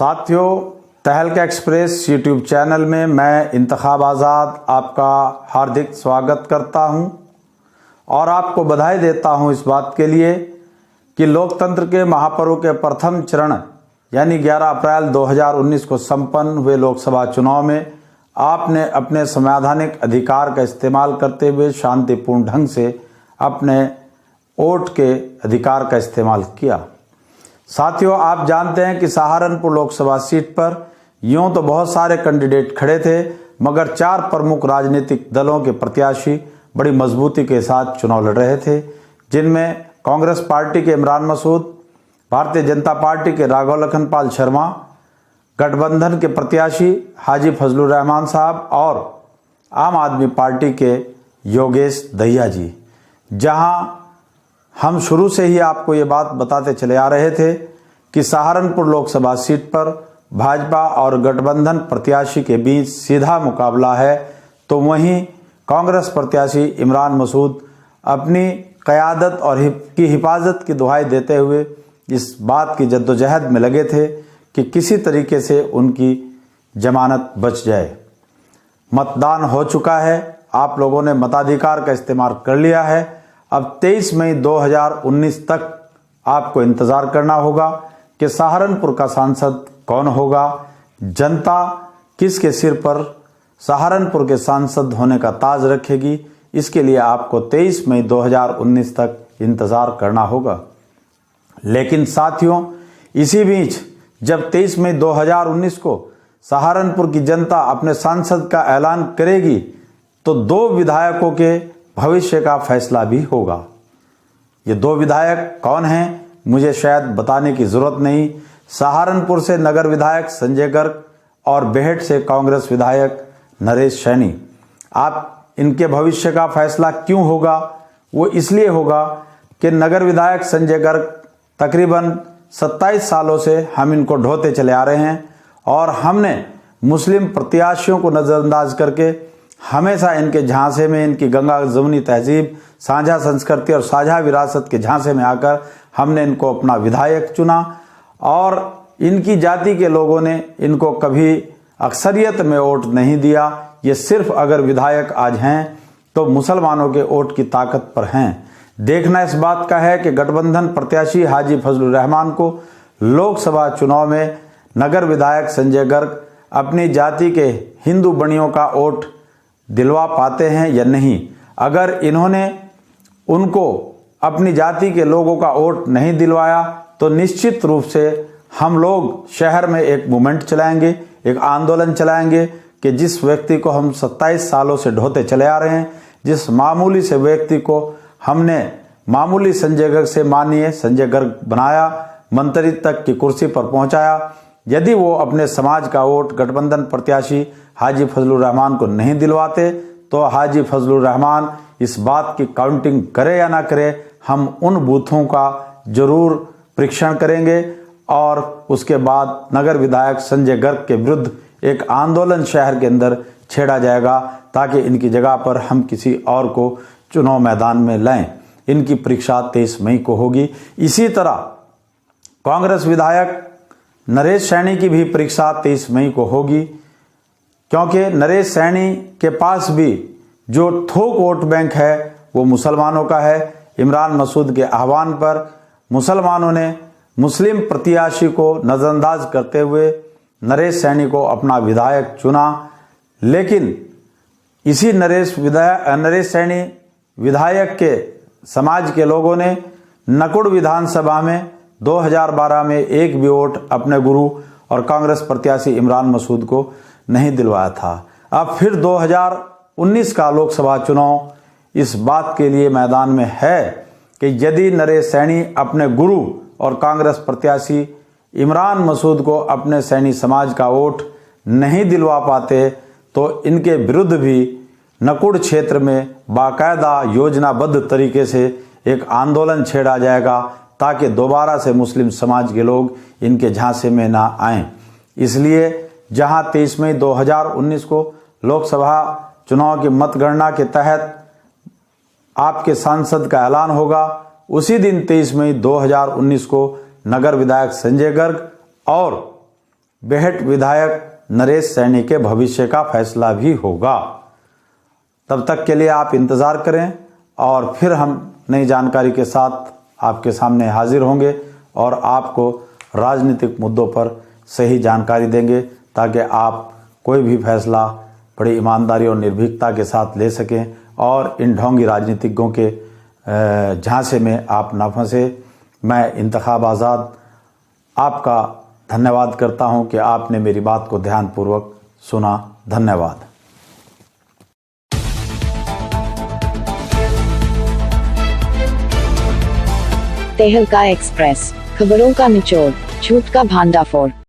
साथियों, तहलका express YouTube channel में मैं इंतखाब आज़ाद आपका हार्दिक स्वागत करता हूं और आपको बधाई देता हूं इस बात के लिए कि लोकतंत्र के महापर्व के प्रथम चरण यानी 11 अप्रैल 2019 को संपन्न हुए लोकसभा चुनाव में आपने अपने संवैधानिक अधिकार का इस्तेमाल करते हुए शांतिपूर्ण ढंग से अपने वोट के अधिकार का इस्तेमाल किया। साथियों, आप जानते हैं कि सहारनपुर लोकसभा सीट पर यूं तो बहुत सारे कैंडिडेट खड़े थे, मगर 4 प्रमुख राजनीतिक दलों के प्रत्याशी बड़ी मजबूती के साथ चुनाव लड़ रहे थे, जिनमें कांग्रेस पार्टी के इमरान मसूद, भारतीय जनता पार्टी के राघव लखनपाल शर्मा, गठबंधन के प्रत्याशी हाजी फजलुर रहमान साहब और आम आदमी पार्टी के योगेश दहिया जी। जहां हम शुरू से ही आपको ये बात बताते चले आ रहे थे कि सहारनपुर लोकसभा सीट पर भाजपा और गठबंधन प्रत्याशी के बीच सीधा मुकाबला है, तो वहीं कांग्रेस प्रत्याशी इमरान मसूद अपनी क़यादत और की हिफाजत की दुहाई देते हुए इस बात की जद्दोजहद में लगे थे कि किसी तरीके से उनकी जमानत बच जाए। मतदान हो चुका है, आप लोगों ने मताधिकार का इस्तेमाल कर लिया है। अब 23 मई 2019 तक आपको इंतज़ार करना होगा कि सहारनपुर का सांसद कौन होगा, जनता किसके सिर पर सहारनपुर के सांसद होने का ताज रखेगी। इसके लिए आपको 23 मई 2019 तक इंतज़ार करना होगा। लेकिन साथियों, इसी बीच जब 23 मई 2019 को सहारनपुर की जनता अपने सांसद का ऐलान करेगी, तो 2 विधायकों के भविष्य का फैसला भी होगा। ये 2 विधायक कौन हैं, मुझे शायद बताने की जरूरत नहीं। सहारनपुर से नगर विधायक संजय गर्ग और बेहट से कांग्रेस विधायक नरेश सैनी। आप इनके भविष्य का फैसला क्यों होगा? वो इसलिए होगा कि नगर विधायक संजय गर्ग तकरीबन 27 सालों से हम इनको ढोते चले आ रहे हैं और हमने मुस्लिम प्रत्याशियों को नज़रअंदाज करके हमेशा इनके झांसे में, इनकी गंगा जमुनी तहजीब, साझा संस्कृति और साझा विरासत के झांसे में आकर हमने इनको अपना विधायक चुना और इनकी जाति के लोगों ने इनको कभी अक्सरियत में वोट नहीं दिया। ये सिर्फ अगर विधायक आज हैं तो मुसलमानों के वोट की ताकत पर हैं। देखना इस बात का है कि गठबंधन प्रत्याशी हाजी फजलुर रहमान को लोकसभा चुनाव में नगर विधायक संजय गर्ग अपनी जाति के हिंदू बनियों का वोट दिलवा पाते हैं या नहीं। अगर इन्होंने उनको अपनी जाति के लोगों का वोट नहीं दिलवाया तो निश्चित रूप से हम लोग शहर में एक मूवमेंट चलाएंगे, एक आंदोलन चलाएंगे कि जिस व्यक्ति को हम 27 सालों से ढोते चले आ रहे हैं, जिस मामूली से व्यक्ति को हमने मामूली संजय गर्ग से मानिए संजय गर्ग बनाया, मंत्री तक की कुर्सी पर पहुंचाया, यदि वो अपने समाज का वोट गठबंधन प्रत्याशी हाजी फजलुर रहमान को नहीं दिलवाते तो हाजी फजलुर रहमान इस बात की काउंटिंग करे या ना करे, हम उन बूथों का जरूर परीक्षण करेंगे और उसके बाद नगर विधायक संजय गर्ग के विरुद्ध एक आंदोलन शहर के अंदर छेड़ा जाएगा ताकि इनकी जगह पर हम किसी और को चुनाव मैदान में लाएं। इनकी परीक्षा 23 मई को होगी। इसी तरह कांग्रेस विधायक नरेश सैनी की भी परीक्षा 23 मई को होगी, क्योंकि नरेश सैनी के पास भी जो थोक वोट बैंक है वो मुसलमानों का है। इमरान मसूद के आह्वान पर मुसलमानों ने मुस्लिम प्रत्याशी को नज़रअंदाज करते हुए नरेश सैनी को अपना विधायक चुना। लेकिन इसी नरेश सैनी विधायक के समाज के लोगों ने नकुड़ विधानसभा में 2012 में एक भी वोट अपने गुरु और कांग्रेस प्रत्याशी इमरान मसूद को नहीं दिलवाया था। अब फिर 2019 का लोकसभा चुनाव इस बात के लिए मैदान में है कि यदि नरेश सैनी अपने गुरु और कांग्रेस प्रत्याशी इमरान मसूद को अपने सैनी समाज का वोट नहीं दिलवा पाते तो इनके विरुद्ध भी नकुड़ क्षेत्र में बाकायदा योजनाबद्ध तरीके से एक आंदोलन छेड़ा जाएगा ताकि दोबारा से मुस्लिम समाज के लोग इनके झांसे में ना आएं। इसलिए जहां 23 मई 2019 को लोकसभा चुनाव की मतगणना के तहत आपके सांसद का ऐलान होगा, उसी दिन 23 मई 2019 को नगर विधायक संजय गर्ग और बेहट विधायक नरेश सैनी के भविष्य का फैसला भी होगा। तब तक के लिए आप इंतज़ार करें और फिर हम नई जानकारी के साथ आपके सामने हाजिर होंगे और आपको राजनीतिक मुद्दों पर सही जानकारी देंगे ताकि आप कोई भी फैसला बड़ी ईमानदारी और निर्भीकता के साथ ले सकें और इन ढोंगी राजनीतिज्ञों के झांसे में आप ना फंसे। मैं इंतखाब आज़ाद आपका धन्यवाद करता हूं कि आपने मेरी बात को ध्यानपूर्वक सुना। धन्यवाद। तहलका एक्सप्रेस, खबरों का निचोड़, झूठ का भांडाफोड़।